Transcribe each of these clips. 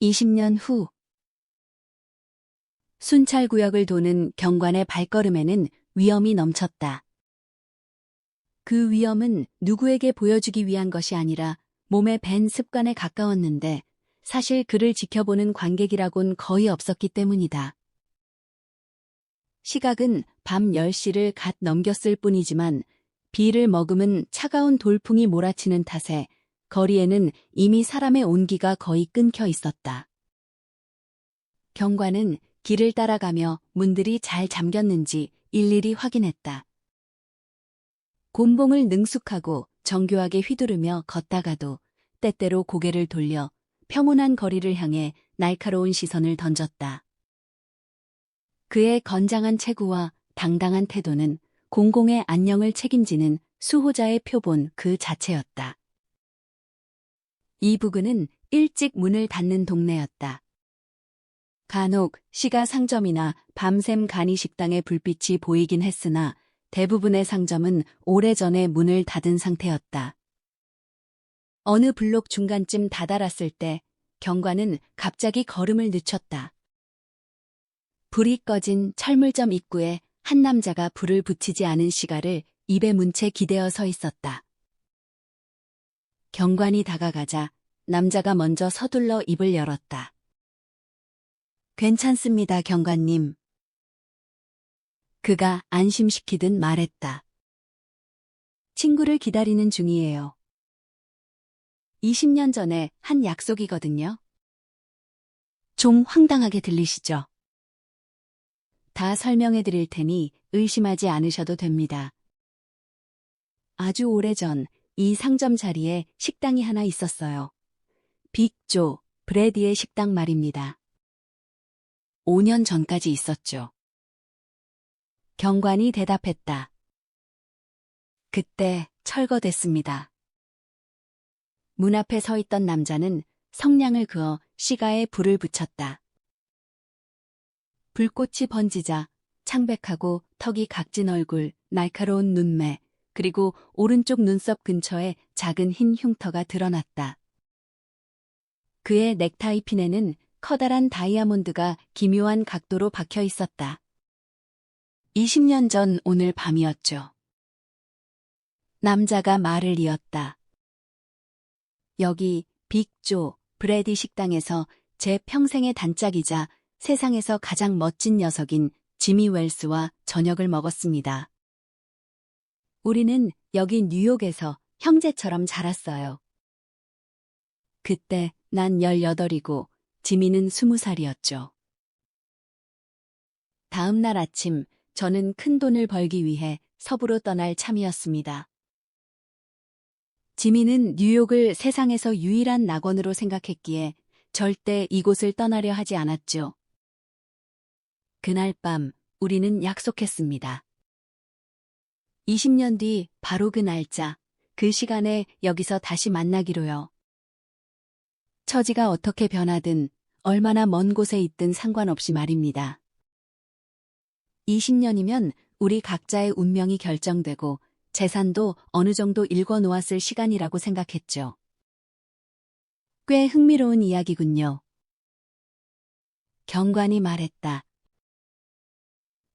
20년 후 순찰구역을 도는 경관의 발걸음에는 위험이 넘쳤다. 그 위험은 누구에게 보여주기 위한 것이 아니라 몸에 밴 습관에 가까웠는데 사실 그를 지켜보는 관객이라곤 거의 없었기 때문이다. 시각은 밤 10시를 갓 넘겼을 뿐이지만 비를 머금은 차가운 돌풍이 몰아치는 탓에 거리에는 이미 사람의 온기가 거의 끊겨 있었다. 경관은 길을 따라가며 문들이 잘 잠겼는지 일일이 확인했다. 곤봉을 능숙하고 정교하게 휘두르며 걷다가도 때때로 고개를 돌려 평온한 거리를 향해 날카로운 시선을 던졌다. 그의 건장한 체구와 당당한 태도는 공공의 안녕을 책임지는 수호자의 표본 그 자체였다. 이 부근은 일찍 문을 닫는 동네였다. 간혹 시가 상점이나 밤샘 간이 식당의 불빛이 보이긴 했으나 대부분의 상점은 오래전에 문을 닫은 상태였다. 어느 블록 중간쯤 다다랐을 때 경관은 갑자기 걸음을 늦췄다. 불이 꺼진 철물점 입구에 한 남자가 불을 붙이지 않은 시가를 입에 문 채 기대어 서 있었다. 경관이 다가가자 남자가 먼저 서둘러 입을 열었다. 괜찮습니다, 경관님. 그가 안심시키듯 말했다. 친구를 기다리는 중이에요. 20년 전에 한 약속이거든요. 좀 황당하게 들리시죠? 다 설명해 드릴 테니 의심하지 않으셔도 됩니다. 아주 오래전 이 상점 자리에 식당이 하나 있었어요. 빅조, 브래디의 식당 말입니다. 5년 전까지 있었죠. 경관이 대답했다. 그때 철거됐습니다. 문 앞에 서 있던 남자는 성냥을 그어 시가에 불을 붙였다. 불꽃이 번지자 창백하고 턱이 각진 얼굴, 날카로운 눈매, 그리고 오른쪽 눈썹 근처에 작은 흰 흉터가 드러났다. 그의 넥타이 핀에는 커다란 다이아몬드가 기묘한 각도로 박혀 있었다. 20년 전 오늘 밤이었죠. 남자가 말을 이었다. 여기 빅조, 브래디 식당에서 제 평생의 단짝이자 세상에서 가장 멋진 녀석인 지미 웰스와 저녁을 먹었습니다. 우리는 여기 뉴욕에서 형제처럼 자랐어요. 그때 난 18이고 지미는 20살이었죠. 다음 날 아침 저는 큰 돈을 벌기 위해 서부로 떠날 참이었습니다. 지미는 뉴욕을 세상에서 유일한 낙원으로 생각했기에 절대 이곳을 떠나려 하지 않았죠. 그날 밤 우리는 약속했습니다. 20년 뒤 바로 그 날짜, 그 시간에 여기서 다시 만나기로요. 처지가 어떻게 변하든 얼마나 먼 곳에 있든 상관없이 말입니다. 20년이면 우리 각자의 운명이 결정되고 재산도 어느 정도 읽어놓았을 시간이라고 생각했죠. 꽤 흥미로운 이야기군요. 경관이 말했다.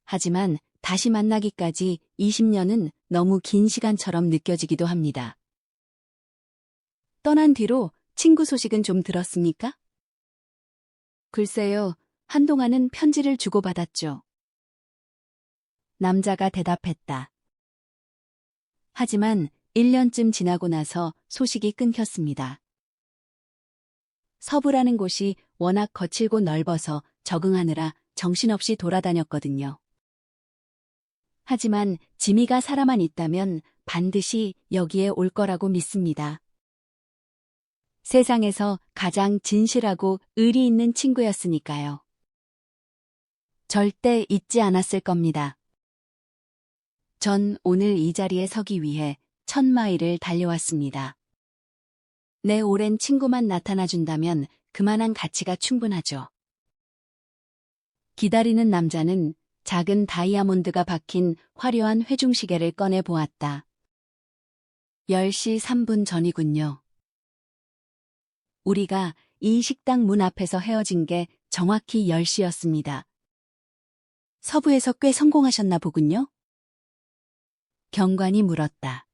하지만 다시 만나기까지 20년은 너무 긴 시간처럼 느껴지기도 합니다. 떠난 뒤로 친구 소식은 좀 들었습니까? 글쎄요, 한동안은 편지를 주고받았죠. 남자가 대답했다. 하지만 1년쯤 지나고 나서 소식이 끊겼습니다. 서부라는 곳이 워낙 거칠고 넓어서 적응하느라 정신없이 돌아다녔거든요. 하지만 지미가 살아만 있다면 반드시 여기에 올 거라고 믿습니다. 세상에서 가장 진실하고 의리 있는 친구였으니까요. 절대 잊지 않았을 겁니다. 전 오늘 이 자리에 서기 위해 1000마일을 달려왔습니다. 내 오랜 친구만 나타나준다면 그만한 가치가 충분하죠. 기다리는 남자는 작은 다이아몬드가 박힌 화려한 회중시계를 꺼내 보았다. 10시 3분 전이군요. 우리가 이 식당 문 앞에서 헤어진 게 정확히 10시였습니다. 서부에서 꽤 성공하셨나 보군요? 경관이 물었다.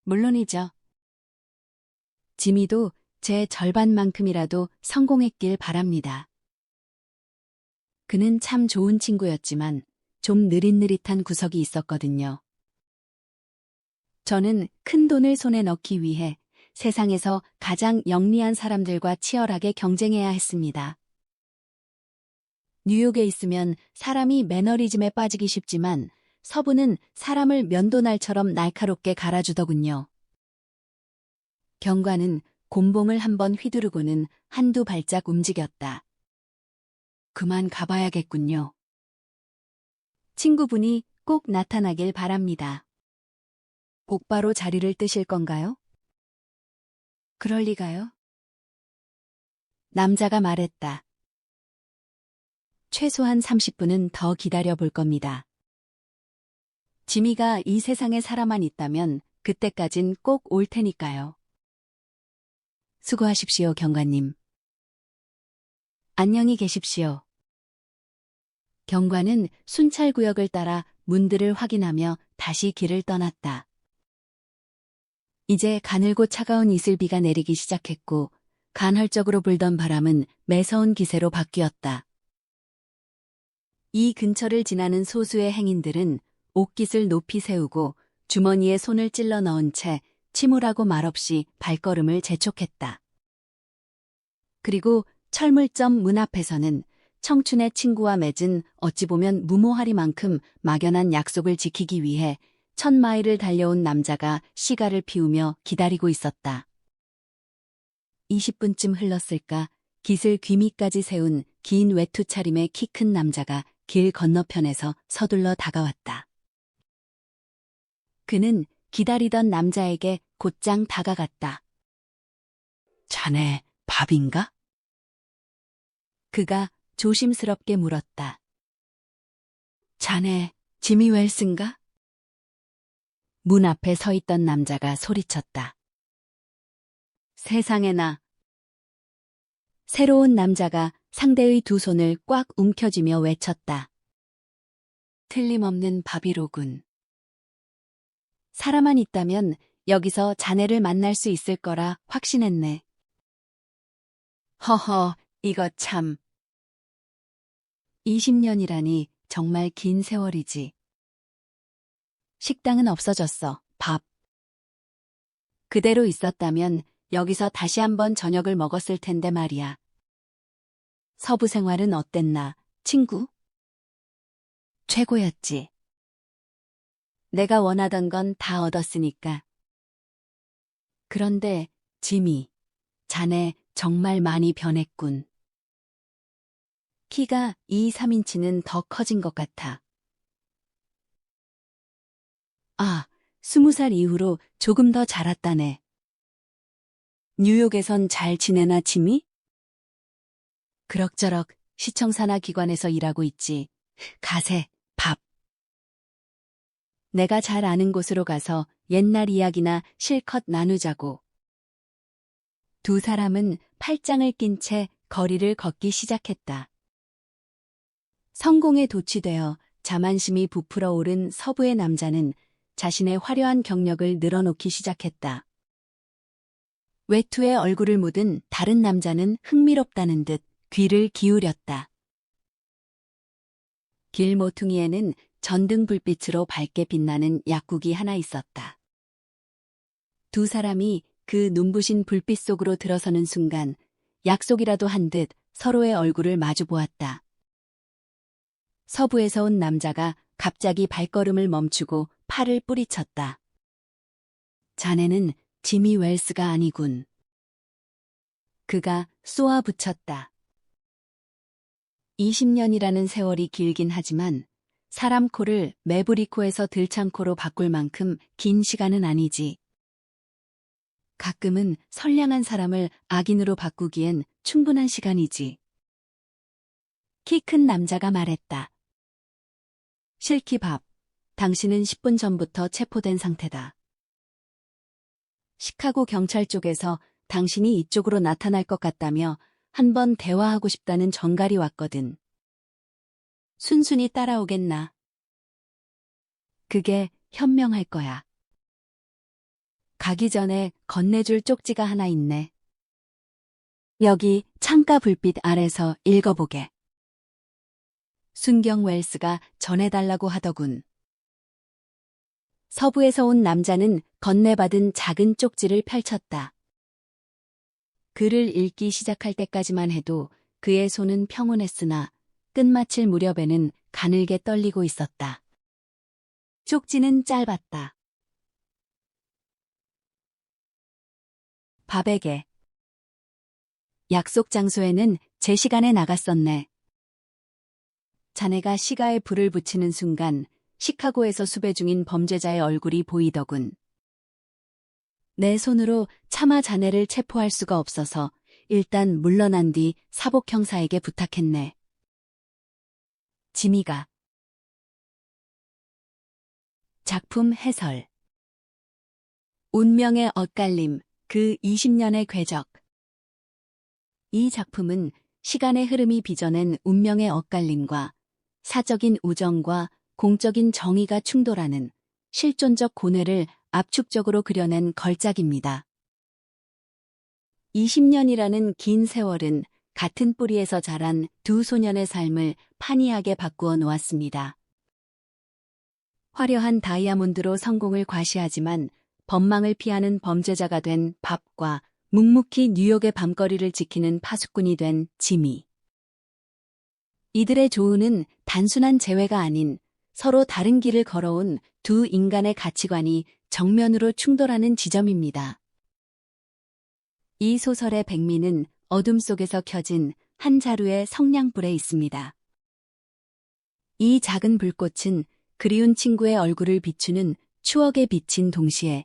물론이죠. 지미도 제 절반만큼이라도 성공했길 바랍니다. 그는 참 좋은 친구였지만 좀 느릿느릿한 구석이 있었거든요. 저는 큰 돈을 손에 넣기 위해 세상에서 가장 영리한 사람들과 치열하게 경쟁해야 했습니다. 뉴욕에 있으면 사람이 매너리즘에 빠지기 쉽지만 서부는 사람을 면도날처럼 날카롭게 갈아주더군요. 경관은 곤봉을 한번 휘두르고는 한두 발짝 움직였다. 그만 가봐야겠군요. 친구분이 꼭 나타나길 바랍니다. 곧바로 자리를 뜨실 건가요? 그럴 리가요? 남자가 말했다. 최소한 30분은 더 기다려 볼 겁니다. 지미가 이 세상에 살아만 있다면 그때까진 꼭 올 테니까요. 수고하십시오, 경관님. 안녕히 계십시오. 경관은 순찰구역을 따라 문들을 확인하며 다시 길을 떠났다. 이제 가늘고 차가운 이슬비가 내리기 시작했고 간헐적으로 불던 바람은 매서운 기세로 바뀌었다. 이 근처를 지나는 소수의 행인들은 옷깃을 높이 세우고 주머니에 손을 찔러 넣은 채 침울하고 말없이 발걸음을 재촉했다. 그리고 철물점 문 앞에서는 청춘의 친구와 맺은 어찌 보면 무모하리만큼 막연한 약속을 지키기 위해 1000마일을 달려온 남자가 시가를 피우며 기다리고 있었다. 20분쯤 흘렀을까 깃을 귀 밑까지 세운 긴 외투 차림의 키 큰 남자가 길 건너편에서 서둘러 다가왔다. 그는 기다리던 남자에게 곧장 다가갔다. 자네 밥인가? 그가 조심스럽게 물었다. 자네 지미 웰스인가? 문 앞에 서 있던 남자가 소리쳤다. 세상에나. 새로운 남자가 상대의 두 손을 꽉 움켜쥐며 외쳤다. 틀림없는 바비로군. 사람만 있다면 여기서 자네를 만날 수 있을 거라 확신했네. 허허, 이거 참. 20년이라니 정말 긴 세월이지. 식당은 없어졌어, 밥. 그대로 있었다면 여기서 다시 한번 저녁을 먹었을 텐데 말이야. 서부 생활은 어땠나, 친구? 최고였지. 내가 원하던 건 다 얻었으니까. 그런데, 지미, 자네 정말 많이 변했군. 키가 2, 3인치는 더 커진 것 같아. 아, 20살 이후로 조금 더 자랐다네. 뉴욕에선 잘 지내나, 지미? 그럭저럭 시청사나 기관에서 일하고 있지. 가세, 밥. 내가 잘 아는 곳으로 가서 옛날 이야기나 실컷 나누자고. 두 사람은 팔짱을 낀 채 거리를 걷기 시작했다. 성공에 도취되어 자만심이 부풀어 오른 서부의 남자는 자신의 화려한 경력을 늘어놓기 시작했다. 외투에 얼굴을 묻은 다른 남자는 흥미롭다는 듯 귀를 기울였다. 길 모퉁이에는 전등 불빛으로 밝게 빛나는 약국이 하나 있었다. 두 사람이 그 눈부신 불빛 속으로 들어서는 순간 약속이라도 한 듯 서로의 얼굴을 마주 보았다. 서부에서 온 남자가 갑자기 발걸음을 멈추고 팔을 뿌리쳤다. 자네는 지미 웰스가 아니군. 그가 쏘아 붙였다. 20년이라는 세월이 길긴 하지만 사람 코를 매부리코에서 들창코로 바꿀 만큼 긴 시간은 아니지. 가끔은 선량한 사람을 악인으로 바꾸기엔 충분한 시간이지. 키 큰 남자가 말했다. 실키 밥, 당신은 10분 전부터 체포된 상태다. 시카고 경찰 쪽에서 당신이 이쪽으로 나타날 것 같다며 한번 대화하고 싶다는 전갈이 왔거든. 순순히 따라오겠나. 그게 현명할 거야. 가기 전에 건네줄 쪽지가 하나 있네. 여기 창가 불빛 아래서 읽어보게. 순경 웰스가 전해달라고 하더군. 서부에서 온 남자는 건네받은 작은 쪽지를 펼쳤다. 글을 읽기 시작할 때까지만 해도 그의 손은 평온했으나 끝마칠 무렵에는 가늘게 떨리고 있었다. 쪽지는 짧았다. 밥에게. 약속 장소에는 제 시간에 나갔었네. 자네가 시가에 불을 붙이는 순간 시카고에서 수배 중인 범죄자의 얼굴이 보이더군. 내 손으로 차마 자네를 체포할 수가 없어서 일단 물러난 뒤 사복 형사에게 부탁했네. 지미가. 작품 해설. 운명의 엇갈림, 그 20년의 궤적. 이 작품은 시간의 흐름이 빚어낸 운명의 엇갈림과 사적인 우정과 공적인 정의가 충돌하는 실존적 고뇌를 압축적으로 그려낸 걸작입니다. 20년이라는 긴 세월은 같은 뿌리에서 자란 두 소년의 삶을 판이하게 바꾸어 놓았습니다. 화려한 다이아몬드로 성공을 과시하지만 법망을 피하는 범죄자가 된 밥과 묵묵히 뉴욕의 밤거리를 지키는 파수꾼이 된 지미. 이들의 조우는 단순한 재회가 아닌 서로 다른 길을 걸어온 두 인간의 가치관이 정면으로 충돌하는 지점입니다. 이 소설의 백미는 어둠 속에서 켜진 한 자루의 성냥불에 있습니다. 이 작은 불꽃은 그리운 친구의 얼굴을 비추는 추억에 비친 동시에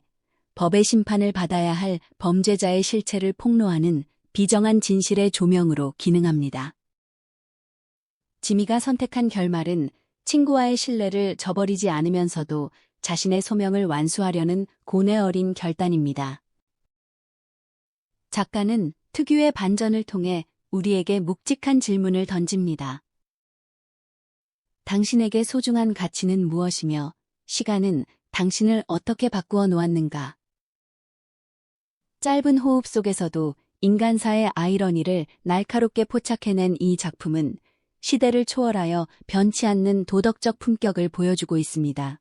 법의 심판을 받아야 할 범죄자의 실체를 폭로하는 비정한 진실의 조명으로 기능합니다. 지미가 선택한 결말은 친구와의 신뢰를 저버리지 않으면서도 자신의 소명을 완수하려는 고뇌 어린 결단입니다. 작가는 특유의 반전을 통해 우리에게 묵직한 질문을 던집니다. 당신에게 소중한 가치는 무엇이며 시간은 당신을 어떻게 바꾸어 놓았는가? 짧은 호흡 속에서도 인간사의 아이러니를 날카롭게 포착해낸 이 작품은 시대를 초월하여 변치 않는 도덕적 품격을 보여주고 있습니다.